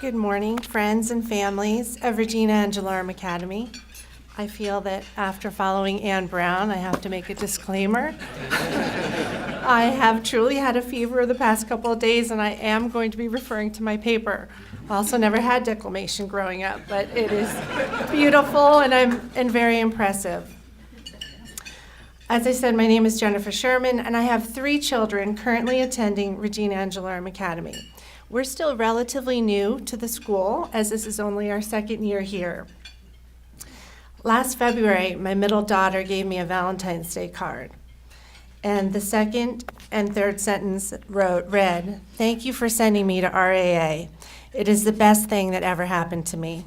Good morning, friends and families of Regina Angelorum Academy. I feel that after following Ann Brown, I have to make a disclaimer. I have truly had a fever the past couple of days, and I am going to be referring to my paper. I also never had declamation growing up, but it is beautiful and very impressive. As I said, my name is Jennifer Sherman, and I have 3 children currently attending Regina Angelorum Academy. We're still relatively new to the school, as this is only our 2nd year here. Last February, my middle daughter gave me a Valentine's Day card. And the 2nd and 3rd sentence read, "Thank you for sending me to RAA. It is the best thing that ever happened to me."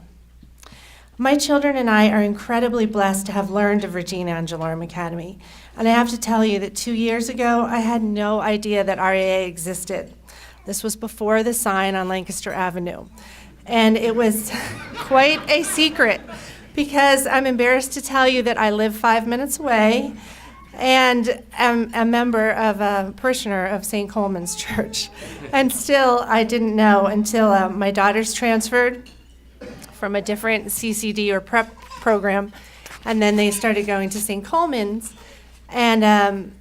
My children and I are incredibly blessed to have learned of Regina Angelorum Academy. And I have to tell you that 2 years ago, I had no idea that RAA existed. This was before the sign on Lancaster Avenue. And it was quite a secret because I'm embarrassed to tell you that I live 5 minutes away and am a member of a parishioner of St. Coleman's Church. And still, I didn't know until my daughters transferred from a different CCD or prep program, and then they started going to St. Coleman's. And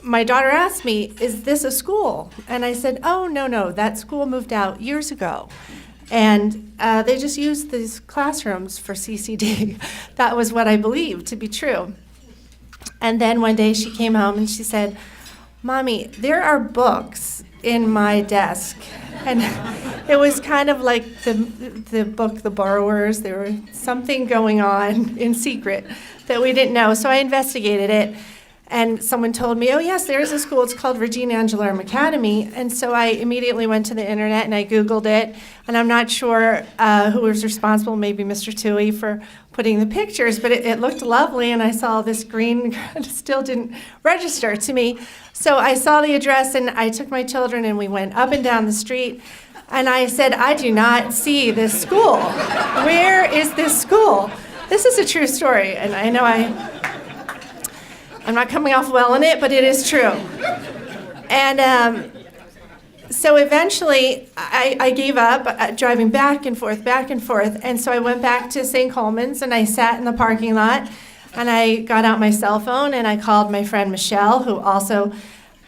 my daughter asked me, "Is this a school?" And I said, "Oh, no, that school moved out years ago. And they just used these classrooms for CCD." That was what I believed to be true. And then one day she came home and she said, "Mommy, there are books in my desk." And it was kind of like the book, The Borrowers. There was something going on in secret that we didn't know. So I investigated it. And someone told me, "Oh, yes, there is a school. It's called Regina Angelorum Academy." And so I immediately went to the internet and I Googled it. And I'm not sure who was responsible, maybe Mr. Toohey, for putting the pictures, but it looked lovely. And I saw this green, still didn't register to me. So I saw the address and I took my children and we went up and down the street. And I said, "I do not see this school. Where is this school?" This is a true story. And I know I'm not coming off well in it, but it is true. And so eventually, I gave up driving back and forth, and so I went back to St. Coleman's, and I sat in the parking lot, and I got out my cell phone, and I called my friend Michelle, who also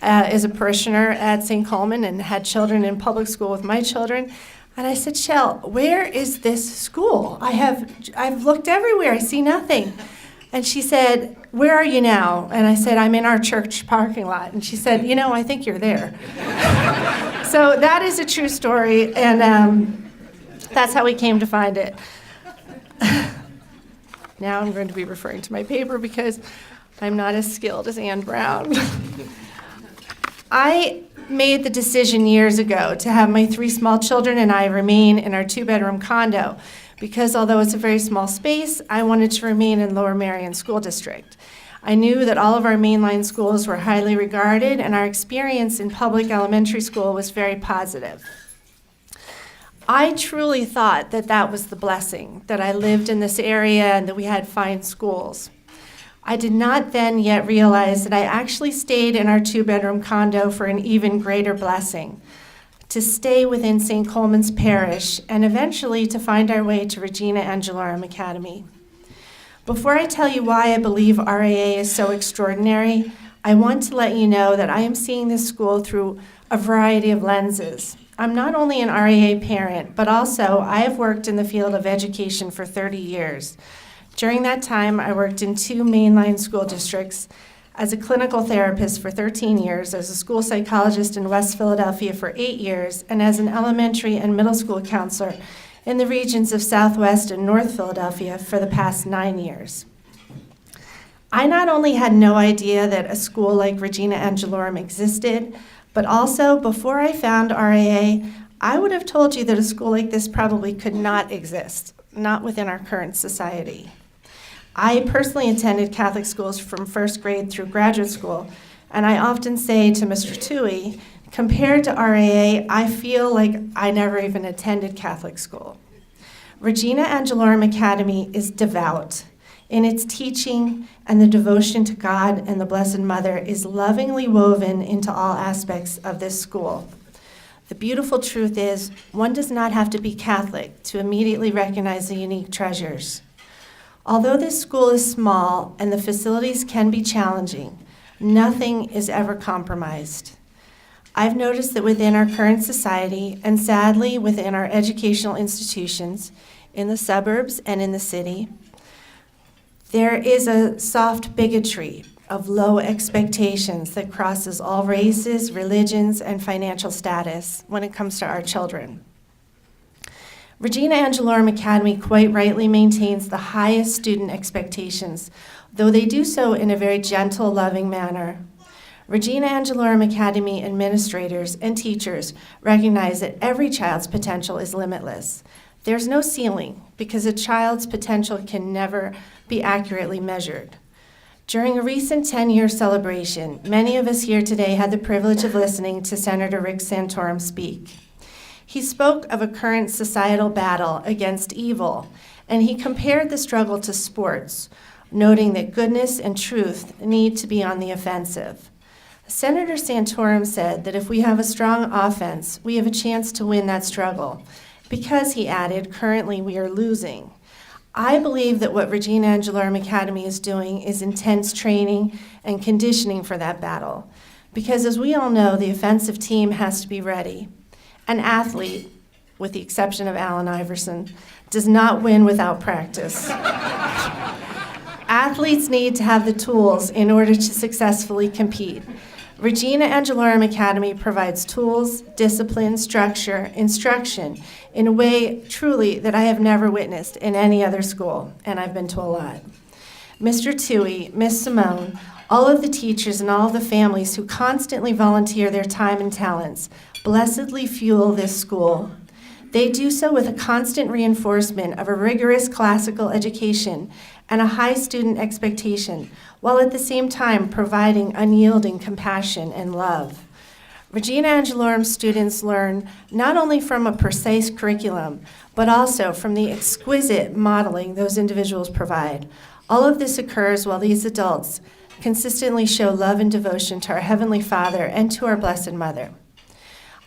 is a parishioner at St. Coleman and had children in public school with my children. And I said, "Shell, where is this school? I've looked everywhere. I see nothing." And she said, "Where are you now?" And I said, "I'm in our church parking lot." And she said, "I think you're there." So that is a true story, and that's how we came to find it. Now I'm going to be referring to my paper because I'm not as skilled as Ann Brown. I made the decision years ago to have my 3 small children and I remain in our 2-bedroom condo because although it's a very small space, I wanted to remain in Lower Merion School District. I knew that all of our mainline schools were highly regarded and our experience in public elementary school was very positive. I truly thought that that was the blessing, that I lived in this area and that we had fine schools. I did not then yet realize that I actually stayed in our 2-bedroom condo for an even greater blessing, to stay within St. Coleman's Parish and eventually to find our way to Regina Angelorum Academy. Before I tell you why I believe RAA is so extraordinary, I want to let you know that I am seeing this school through a variety of lenses. I'm not only an RAA parent, but also I have worked in the field of education for 30 years. During that time, I worked in 2 mainline school districts, as a clinical therapist for 13 years, as a school psychologist in West Philadelphia for 8 years, and as an elementary and middle school counselor in the regions of Southwest and North Philadelphia for the past 9 years. I not only had no idea that a school like Regina Angelorum existed, but also before I found RAA, I would have told you that a school like this probably could not exist, not within our current society. I personally attended Catholic schools from 1st grade through graduate school, and I often say to Mr. Toohey, compared to RAA, I feel like I never even attended Catholic school. Regina Angelorum Academy is devout. In its teaching, and the devotion to God and the Blessed Mother is lovingly woven into all aspects of this school. The beautiful truth is, one does not have to be Catholic to immediately recognize the unique treasures. Although this school is small and the facilities can be challenging, nothing is ever compromised. I've noticed that within our current society, and sadly within our educational institutions, in the suburbs and in the city, there is a soft bigotry of low expectations that crosses all races, religions, and financial status when it comes to our children. Regina Angelorum Academy quite rightly maintains the highest student expectations, though they do so in a very gentle, loving manner. Regina Angelorum Academy administrators and teachers recognize that every child's potential is limitless. There's no ceiling because a child's potential can never be accurately measured. During a recent 10-year celebration, many of us here today had the privilege of listening to Senator Rick Santorum speak. He spoke of a current societal battle against evil, and he compared the struggle to sports, noting that goodness and truth need to be on the offensive. Senator Santorum said that if we have a strong offense, we have a chance to win that struggle, because, he added, currently we are losing. I believe that what Regina Angelorum Academy is doing is intense training and conditioning for that battle, because as we all know, the offensive team has to be ready. An athlete, with the exception of Allen Iverson, does not win without practice. Athletes need to have the tools in order to successfully compete. Regina Angelorum Academy provides tools, discipline, structure, instruction in a way truly that I have never witnessed in any other school, and I've been to a lot. Mr. Tui, Miss Simone, all of the teachers and all of the families who constantly volunteer their time and talents blessedly fuel this school. They do so with a constant reinforcement of a rigorous classical education and a high student expectation, while at the same time providing unyielding compassion and love. Regina Angelorum students learn not only from a precise curriculum, but also from the exquisite modeling those individuals provide. All of this occurs while these adults consistently show love and devotion to our Heavenly Father and to our Blessed Mother.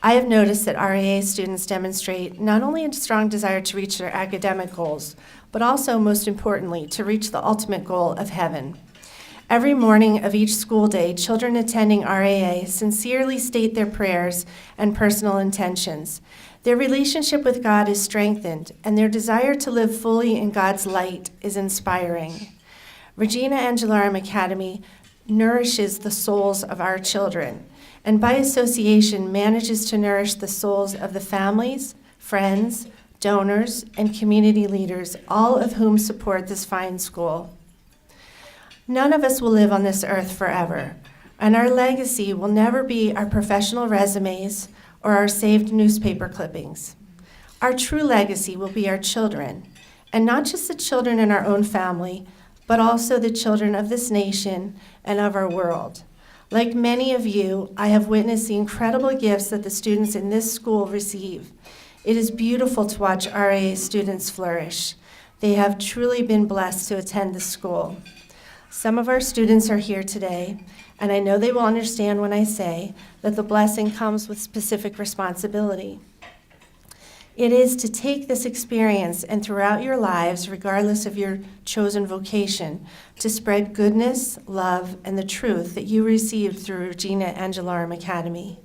I have noticed that RAA students demonstrate not only a strong desire to reach their academic goals, but also, most importantly, to reach the ultimate goal of heaven. Every morning of each school day, children attending RAA sincerely state their prayers and personal intentions. Their relationship with God is strengthened, and their desire to live fully in God's light is inspiring. Regina Angelorum Academy nourishes the souls of our children, and by association manages to nourish the souls of the families, friends, donors, and community leaders, all of whom support this fine school. None of us will live on this earth forever, and our legacy will never be our professional resumes or our saved newspaper clippings. Our true legacy will be our children, and not just the children in our own family, but also the children of this nation and of our world. Like many of you, I have witnessed the incredible gifts that the students in this school receive. It is beautiful to watch RAA students flourish. They have truly been blessed to attend this school. Some of our students are here today, and I know they will understand when I say that the blessing comes with specific responsibility. It is to take this experience and throughout your lives, regardless of your chosen vocation, to spread goodness, love, and the truth that you received through Regina Angelorum Academy.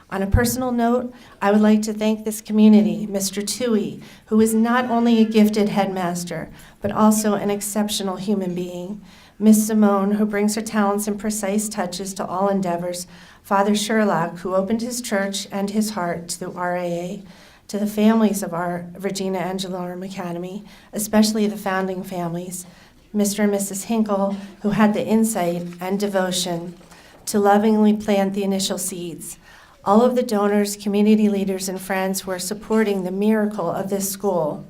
On a personal note, I would like to thank this community, Mr. Tui, who is not only a gifted headmaster, but also an exceptional human being, Miss Simone, who brings her talents and precise touches to all endeavors, Father Sherlock, who opened his church and his heart to RAA, to the families of our Regina Angelorum Academy, especially the founding families, Mr. and Mrs. Hinkle, who had the insight and devotion to lovingly plant the initial seeds, all of the donors, community leaders, and friends who are supporting the miracle of this school.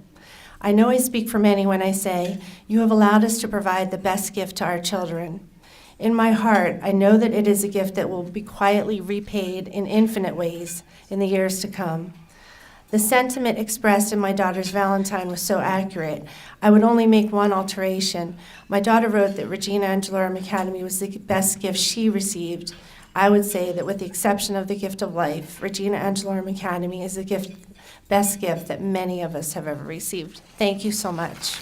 I know I speak for many when I say, you have allowed us to provide the best gift to our children. In my heart, I know that it is a gift that will be quietly repaid in infinite ways in the years to come. The sentiment expressed in my daughter's Valentine was so accurate. I would only make one alteration. My daughter wrote that Regina Angelorum Academy was the best gift she received. I would say that with the exception of the gift of life, Regina Angelorum Academy is the best gift that many of us have ever received. Thank you so much.